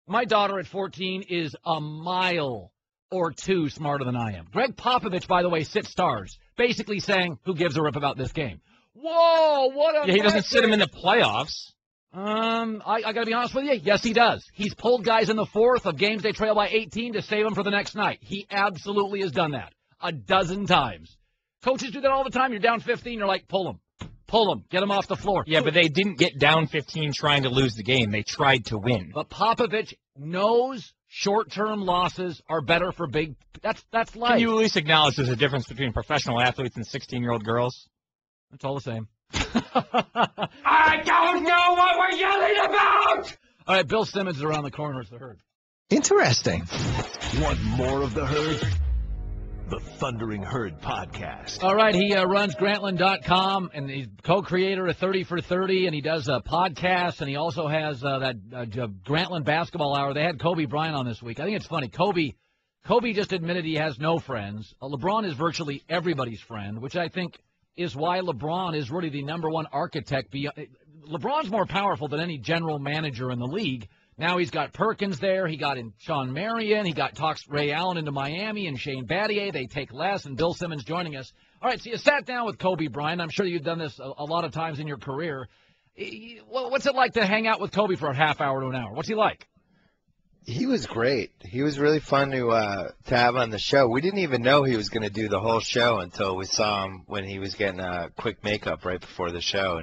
My daughter at 14 is a mile or two smarter than I am. Greg Popovich, by the way, sits stars, basically saying, who gives a rip about this game? Whoa, what a he doesn't sit him in the playoffs. I got to be honest with you. Yes, he does. He's pulled guys in the fourth of games they trail by 18 to save them for the next night. He absolutely has done that a dozen times. Coaches do that all the time. You're down 15. You're like, pull them. Pull them. Get them off the floor. Yeah, but they didn't get down 15 trying to lose the game. They tried to win. But Popovich knows short-term losses are better for big – that's life. Can you at least acknowledge there's a difference between professional athletes and 16-year-old girls? It's all the same. I don't know what we're yelling about! All right, Bill Simmons is around the corner. It's the herd. Interesting. Want more of the herd? The Thundering Herd Podcast. All right, he runs Grantland.com, and he's co-creator of 30 for 30, and he does podcasts, and he also has that Grantland Basketball Hour. They had Kobe Bryant on this week. I think it's funny. Kobe just admitted he has no friends. LeBron is virtually everybody's friend, which I think is why LeBron is really the number one architect. LeBron's more powerful than any general manager in the league. Now he's got Perkins there. He got in Sean Marion. He talks Ray Allen into Miami and Shane Battier. They take less, and Bill Simmons joining us. All right, so you sat down with Kobe Bryant. I'm sure you've done this a lot of times in your career. What's it like to hang out with Kobe for a half hour to an hour? What's he like? He was great. He was really fun to have on the show. We didn't even know he was going to do the whole show until we saw him when he was getting a quick makeup right before the show,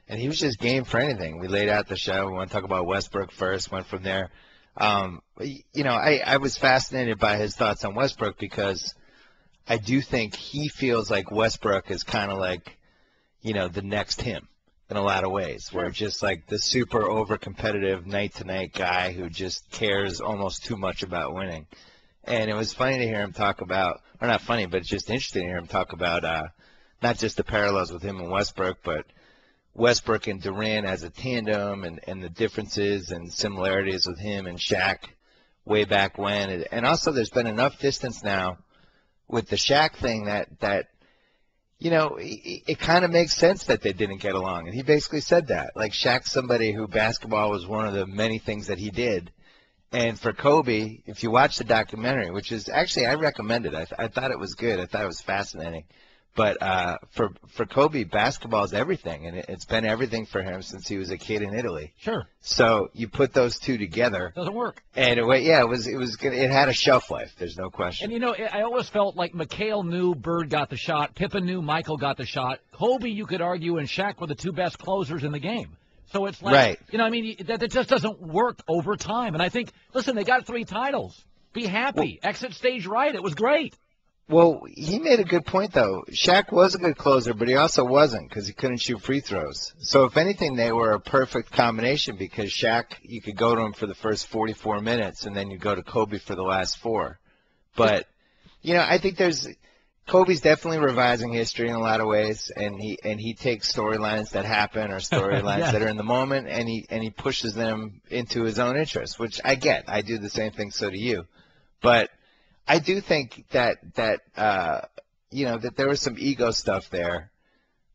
and he was just game for anything. We laid out the show. We want to talk about Westbrook first, went from there. I was fascinated by his thoughts on Westbrook because I do think he feels like Westbrook is kind of like, the next him in a lot of ways, where just like the super over-competitive night-to-night guy who just cares almost too much about winning. And it was funny to hear him talk about, or not funny, but it's just interesting to hear him talk about not just the parallels with him and Westbrook, but Westbrook and Durant as a tandem and the differences and similarities with him and Shaq way back when. And also there's been enough distance now with the Shaq thing that it kind of makes sense that they didn't get along. And he basically said that. Like, Shaq's somebody who basketball was one of the many things that he did. And for Kobe, if you watch the documentary, which is actually, I recommend it. I thought it was good. I thought it was fascinating. But for Kobe, basketball is everything, and it's been everything for him since he was a kid in Italy. Sure. So you put those two together. Doesn't work. And it had a shelf life. There's no question. And I always felt like McHale knew Bird got the shot, Pippen knew Michael got the shot. Kobe, you could argue, and Shaq were the two best closers in the game. So it's like, right. That just doesn't work over time. And I think, listen, they got 3 titles. Be happy. Exit stage right. It was great. Well, he made a good point, though. Shaq was a good closer, but he also wasn't because he couldn't shoot free throws. So, if anything, they were a perfect combination because Shaq, you could go to him for the first 44 minutes, and then you go to Kobe for the last 4. But, I think there's Kobe's definitely revising history in a lot of ways, and he takes storylines that happen or storylines Yes. that are in the moment, and he pushes them into his own interest, which I get. I do the same thing, so do you. But I do think that there was some ego stuff there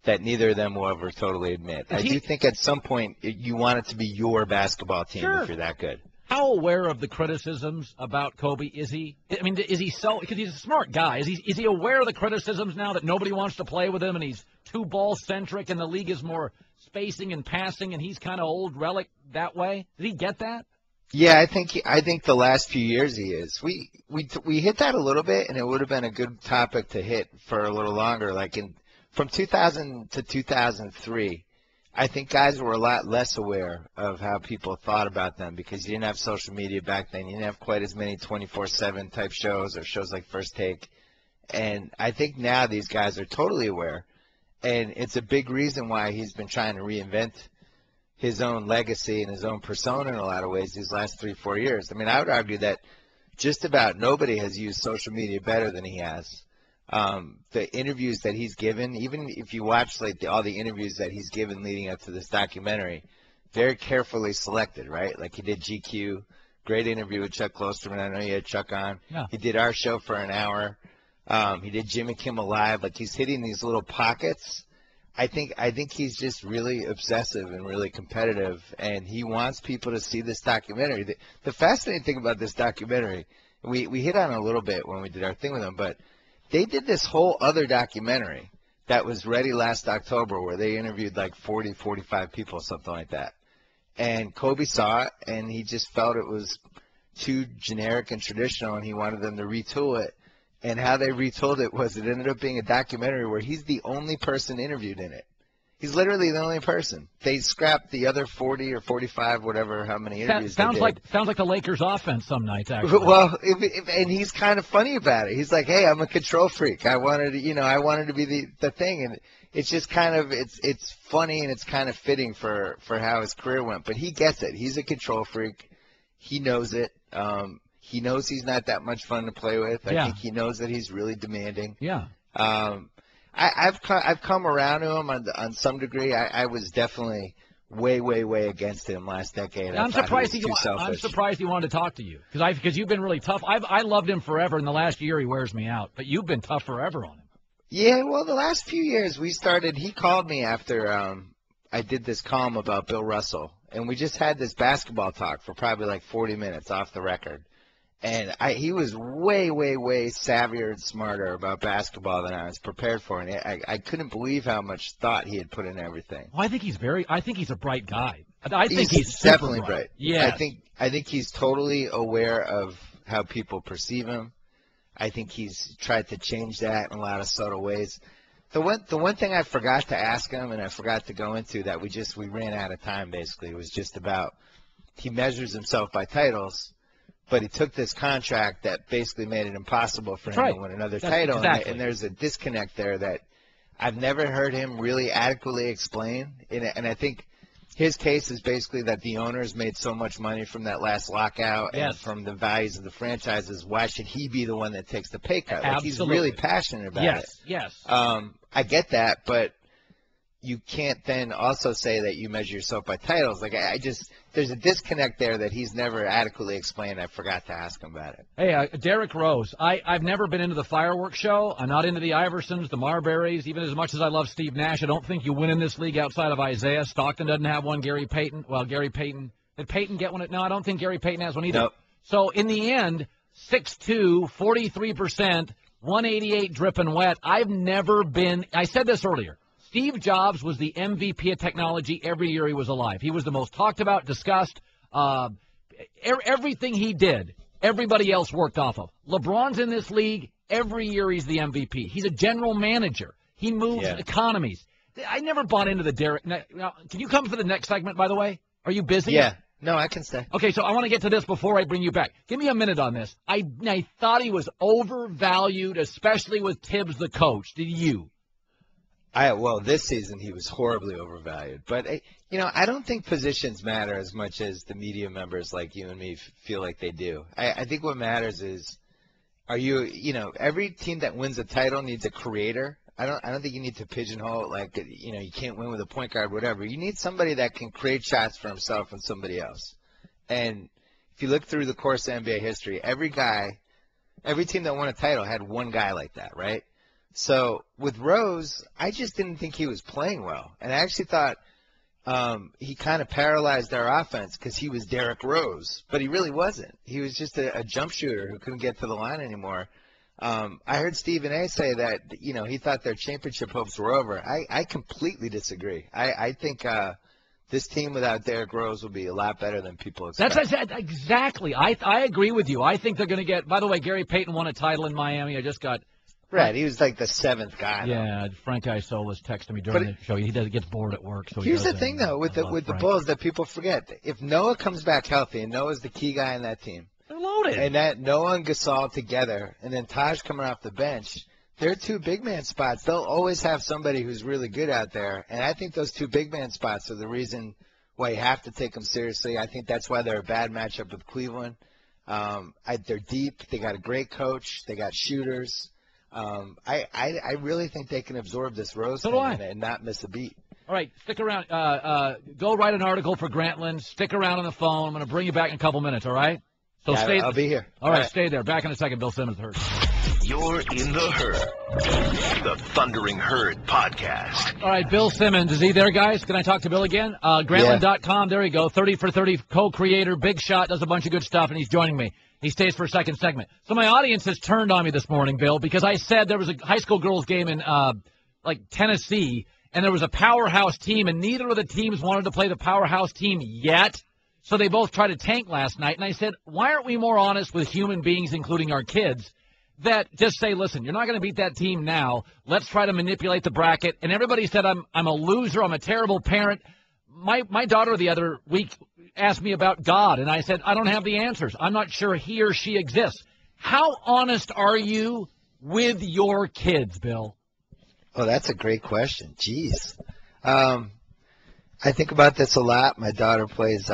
that neither of them will ever totally admit. I do think at some point you want it to be your basketball team if you're that good. How aware of the criticisms about Kobe is he? I mean, is he so? Because he's a smart guy. Is he aware of the criticisms now that nobody wants to play with him and he's too ball centric and the league is more spacing and passing and he's kind of old relic that way? Did he get that? Yeah, I think the last few years he is. We hit that a little bit, and it would have been a good topic to hit for a little longer. Like from 2000 to 2003, I think guys were a lot less aware of how people thought about them because you didn't have social media back then. You didn't have quite as many 24/7 type shows or shows like First Take. And I think now these guys are totally aware, and it's a big reason why he's been trying to reinvent his own legacy and his own persona in a lot of ways these last 3-4 years. I mean, I would argue that just about nobody has used social media better than he has. The interviews that he's given, even if you watch like all the interviews that he's given leading up to this documentary, very carefully selected, right? Like he did GQ, great interview with Chuck Klosterman. I know you had Chuck on. Yeah. He did our show for an hour. He did Jimmy Kimmel Live. Like he's hitting these little pockets. I think he's just really obsessive and really competitive, and he wants people to see this documentary. The fascinating thing about this documentary, we hit on it a little bit when we did our thing with him, but they did this whole other documentary that was ready last October where they interviewed like 40, 45 people, something like that. And Kobe saw it, and he just felt it was too generic and traditional, and he wanted them to retool it. And how they retold it was it ended up being a documentary where he's the only person interviewed in it. He's literally the only person. They scrapped the other 40 or 45, whatever, how many interviews they did. Sounds like the Lakers' offense some nights, actually. Well, and he's kind of funny about it. He's like, hey, I'm a control freak. I wanted to be the thing. And it's just kind of, it's funny and it's kind of fitting for how his career went. But he gets it. He's a control freak. He knows it. He knows he's not that much fun to play with. I think he knows that he's really demanding. Yeah. I've come around to him on some degree. I was definitely way against him last decade. I'm surprised he wanted to talk to you because you've been really tough. I loved him forever. In the last year, he wears me out. But you've been tough forever on him. Yeah. Well, the last few years he called me after I did this column about Bill Russell, and we just had this basketball talk for probably like 40 minutes off the record. And he was way savvier and smarter about basketball than I was prepared for, and I couldn't believe how much thought he had put into everything. Well, I think he's a bright guy. I think he's definitely super bright. Yeah, I think he's totally aware of how people perceive him. I think he's tried to change that in a lot of subtle ways. The one thing I forgot to ask him and I forgot to go into that we ran out of time basically was just about he measures himself by titles. But he took this contract that basically made it impossible for him to win another title. Exactly. And there's a disconnect there that I've never heard him really adequately explain. And I think his case is basically that the owners made so much money from that last lockout and from the values of the franchises. Why should he be the one that takes the pay cut? Like, he's really passionate about it. Yes. I get that, but you can't then also say that you measure yourself by titles. Like there's a disconnect there that he's never adequately explained. I forgot to ask him about it. Hey, Derrick Rose. I've never been into the fireworks show. I'm not into the Iversons, the Marburys, even as much as I love Steve Nash. I don't think you win in this league outside of Isaiah. Stockton doesn't have one. Gary Payton. Well, Gary Payton. Did Payton get one? No, I don't think Gary Payton has one either. Nope. So in the end, 6'2", 43%, 188 dripping wet. I've never been. I said this earlier. Steve Jobs was the MVP of technology every year he was alive. He was the most talked about, discussed. Everything he did, everybody else worked off of. LeBron's in this league. Every year he's the MVP. He's a general manager. He moves economies. I never bought into the Derrick. Now, can you come for the next segment, by the way? Are you busy? Yeah. No, I can stay. Okay, so I want to get to this before I bring you back. Give me a minute on this. I thought he was overvalued, especially with Tibbs the coach. Did you? Well, this season he was horribly overvalued. But, I don't think positions matter as much as the media members like you and me feel like they do. I think what matters is every team that wins a title needs a creator. I don't think you need to pigeonhole you can't win with a point guard, whatever. You need somebody that can create shots for himself and somebody else. And if you look through the course of NBA history, every team that won a title had one guy like that, right? So with Rose, I just didn't think he was playing well. And I actually thought he kind of paralyzed our offense because he was Derrick Rose, but he really wasn't. He was just a jump shooter who couldn't get to the line anymore. I heard Stephen A. say that, he thought their championship hopes were over. I completely disagree. I think this team without Derrick Rose will be a lot better than people expect. That's exactly. I agree with you. I think they're going to get – by the way, Gary Payton won a title in Miami. I just got – Right, he was like the 7th guy. Yeah, Frank Isolas texted me during the show. He gets bored at work. So here's the thing, though, with the Bulls that people forget. If Noah comes back healthy, and Noah's the key guy in that team, they're loaded. And that Noah and Gasol together, and then Taj coming off the bench, they're 2 big man spots. They'll always have somebody who's really good out there, and I think those 2 big man spots are the reason why you have to take them seriously. I think that's why they're a bad matchup with Cleveland. They're deep. They got a great coach. They got shooters. I really think they can absorb this Rose thing and not miss a beat. All right, stick around. Go write an article for Grantland. Stick around on the phone. I'm going to bring you back in a couple minutes, all right? So I'll be here. All right, stay there. Back in a second. Bill Simmons, The Herd. You're in The Herd, the Thundering Herd podcast. All right, Bill Simmons. Is he there, guys? Can I talk to Bill again? Grantland.com. There you go. 30 for 30 co-creator, big shot, does a bunch of good stuff, and he's joining me. He stays for a second segment. So my audience has turned on me this morning, Bill, because I said there was a high school girls game in Tennessee, and there was a powerhouse team, and neither of the teams wanted to play the powerhouse team yet. So they both tried to tank last night. And I said, why aren't we more honest with human beings, including our kids, that just say, listen, you're not going to beat that team now. Let's try to manipulate the bracket. And everybody said I'm a loser. I'm a terrible parent. My daughter the other week asked me about God, and I said, I don't have the answers. I'm not sure he or she exists. How honest are you with your kids, Bill? Oh, that's a great question. Jeez. I think about this a lot. My daughter plays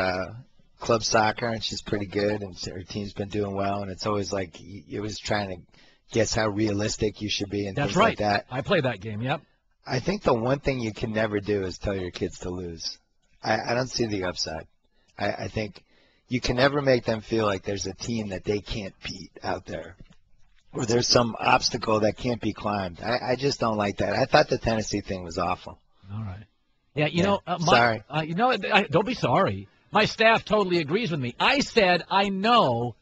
club soccer, and she's pretty good, and her team's been doing well, and it's always like you're always trying to guess how realistic you should be and things like that. I play that game, yep. I think the one thing you can never do is tell your kids to lose. I don't see the upside. I think you can never make them feel like there's a team that they can't beat out there, or there's some obstacle that can't be climbed. I just don't like that. I thought the Tennessee thing was awful. All right. Yeah, sorry. Don't be sorry. My staff totally agrees with me. I said, I know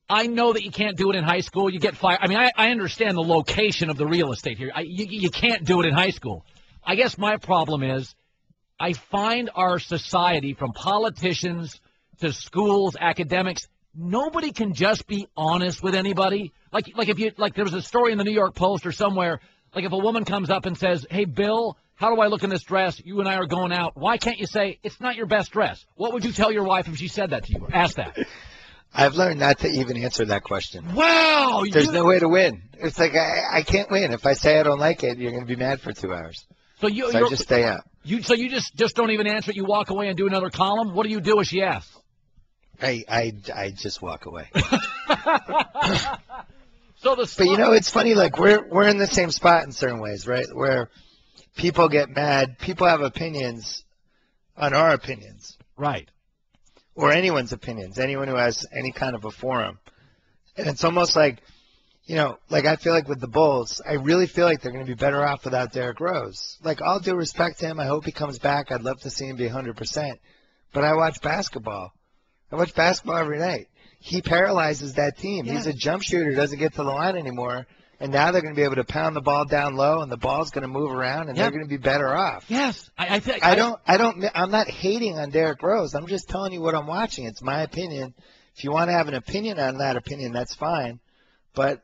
that you can't do it in high school. You get fired. I mean, I understand the location of the real estate here. You can't do it in high school. I guess my problem is I find our society, from politicians to schools, academics, nobody can just be honest with anybody. Like there was a story in the New York Post or somewhere, like if a woman comes up and says, hey, Bill, how do I look in this dress? You and I are going out. Why can't you say, it's not your best dress? What would you tell your wife if she said that to you? Ask that. I've learned not to even answer that question. Wow. There's no way to win. It's like I can't win. If I say I don't like it, you're going to be mad for 2 hours. So I just stay out. You just don't even answer it. You walk away and do another column? What do you do if she asks? I just walk away. But it's funny. Like we're in the same spot in certain ways, right? Where people get mad. People have opinions on our opinions, right? Or anyone's opinions. Anyone who has any kind of a forum, and it's almost like, like I feel like with the Bulls, I really feel like they're going to be better off without Derrick Rose. Like, all due respect to him, I hope he comes back. I'd love to see him be 100%. But I watch basketball. Every night. He paralyzes that team. Yeah. He's a jump shooter, doesn't get to the line anymore. And now they're going to be able to pound the ball down low, and the ball's going to move around, and they're going to be better off. Yes, I'm not hating on Derrick Rose. I'm just telling you what I'm watching. It's my opinion. If you want to have an opinion on that opinion, that's fine. But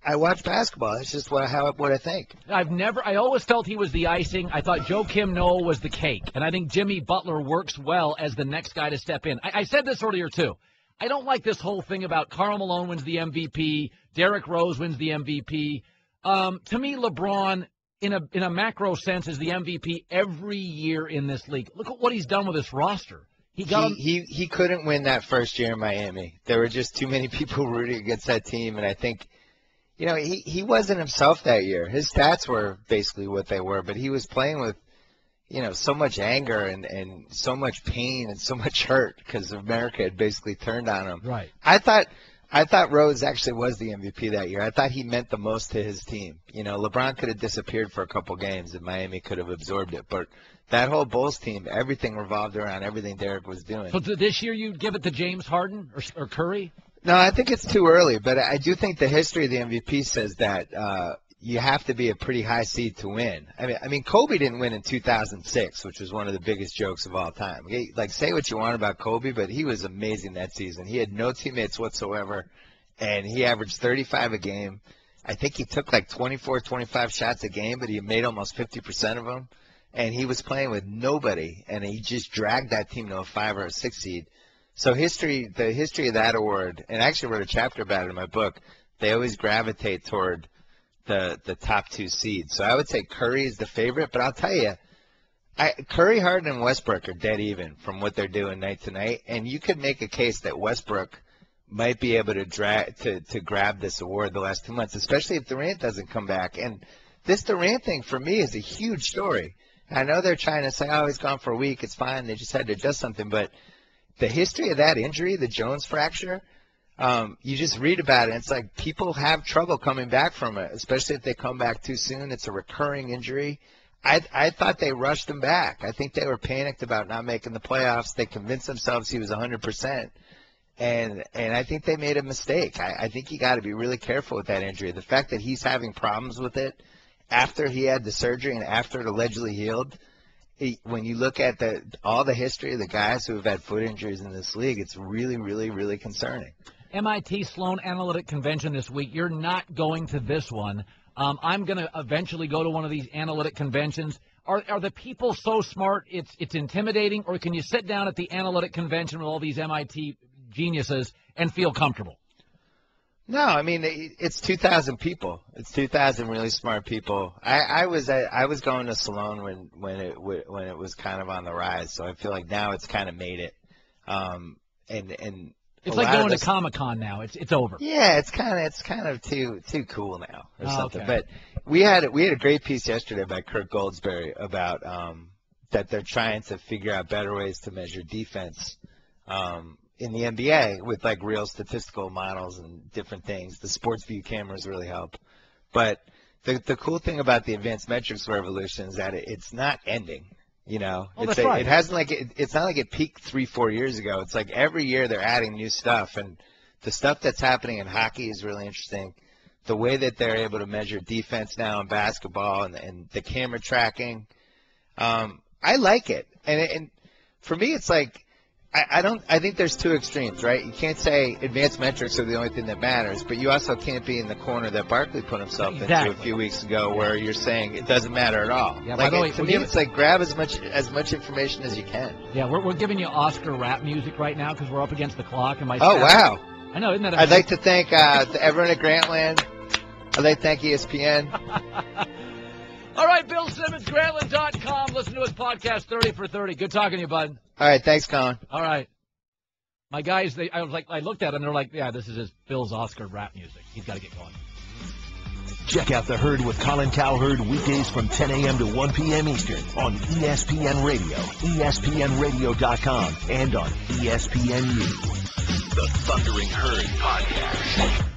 I watch basketball. That's just what I think. I always felt he was the icing. I thought Joakim Noah was the cake, and I think Jimmy Butler works well as the next guy to step in. I said this earlier too. I don't like this whole thing about Karl Malone wins the MVP, Derrick Rose wins the MVP. To me, LeBron, in a macro sense, is the MVP every year in this league. Look at what he's done with this roster. He couldn't win that first year in Miami. There were just too many people rooting against that team, and I think, he wasn't himself that year. His stats were basically what they were, but he was playing with, so much anger and so much pain and so much hurt because America had basically turned on him. Right. I thought Rose actually was the MVP that year. I thought he meant the most to his team. LeBron could have disappeared for a couple games and Miami could have absorbed it, but that whole Bulls team, everything revolved around everything Derrick was doing. So this year you'd give it to James Harden or Curry? No, I think it's too early, but I do think the history of the MVP says that you have to be a pretty high seed to win. I mean, Kobe didn't win in 2006, which was one of the biggest jokes of all time. Say what you want about Kobe, but he was amazing that season. He had no teammates whatsoever, and he averaged 35 a game. I think he took 24, 25 shots a game, but he made almost 50% of them. And he was playing with nobody, and he just dragged that team to a 5 or a 6 seed. So the history of that award, and I actually wrote a chapter about it in my book, they always gravitate toward the top 2 seeds. So I would say Curry is the favorite, but I'll tell you, Curry, Harden, and Westbrook are dead even from what they're doing night to night, and you could make a case that Westbrook might be able to grab this award the last 2 months, especially if Durant doesn't come back. And this Durant thing for me is a huge story. I know they're trying to say, oh, he's gone for a week, it's fine, they just had to adjust something, but the history of that injury, the Jones fracture, you just read about it, and it's like people have trouble coming back from it, especially if they come back too soon. It's a recurring injury. I thought they rushed him back. I think they were panicked about not making the playoffs. They convinced themselves he was 100%, and I think they made a mistake. I think you got to be really careful with that injury. The fact that he's having problems with it after he had the surgery and after it allegedly healed, when you look at all the history of the guys who have had foot injuries in this league, it's really, really, really concerning. MIT Sloan Analytic Convention this week. You're not going to this one. I'm going to eventually go to one of these analytic conventions. Are the people so smart it's intimidating, or can you sit down at the analytic convention with all these MIT geniuses and feel comfortable? No, I mean, it's 2,000 people. It's 2,000 really smart people. I was going to Sloan when it was kind of on the rise, so I feel like now it's kind of made it. And it's like going to Comic-Con now. It's over. Yeah, it's kind of too cool now or something. Okay. But we had a great piece yesterday by Kirk Goldsberry about that they're trying to figure out better ways to measure defense. In the NBA with real statistical models and different things. The sports view cameras really help. But the cool thing about the advanced metrics revolution is that it's not ending. Well, that's right. It hasn't it's not like it peaked 3-4 years ago. It's like every year they're adding new stuff, and the stuff that's happening in hockey is really interesting. The way that they're able to measure defense now in basketball and the camera tracking, I like it. And for me, it's like, I think there's two extremes, right? You can't say advanced metrics are the only thing that matters, but you also can't be in the corner that Barkley put himself into a few weeks ago, where you're saying it doesn't matter at all. Yeah, by the way, to me, it's like grab as much information as you can. Yeah, we're giving you Oscar rap music right now because we're up against the clock. And my wow! I know, isn't that? I'd like to thank everyone at Grantland. I'd like to thank ESPN. All right, Bill Simmons, Grantland.com. Listen to his podcast, 30 for 30. Good talking to you, bud. All right, thanks, Colin. All right. My guys, I looked at them, they're like, yeah, this is Bill's Oscar rap music. He's got to get going. Check out The Herd with Colin Cowherd weekdays from 10 a.m. to 1 p.m. Eastern on ESPN Radio, ESPNRadio.com, and on ESPNU. The Thundering Herd Podcast.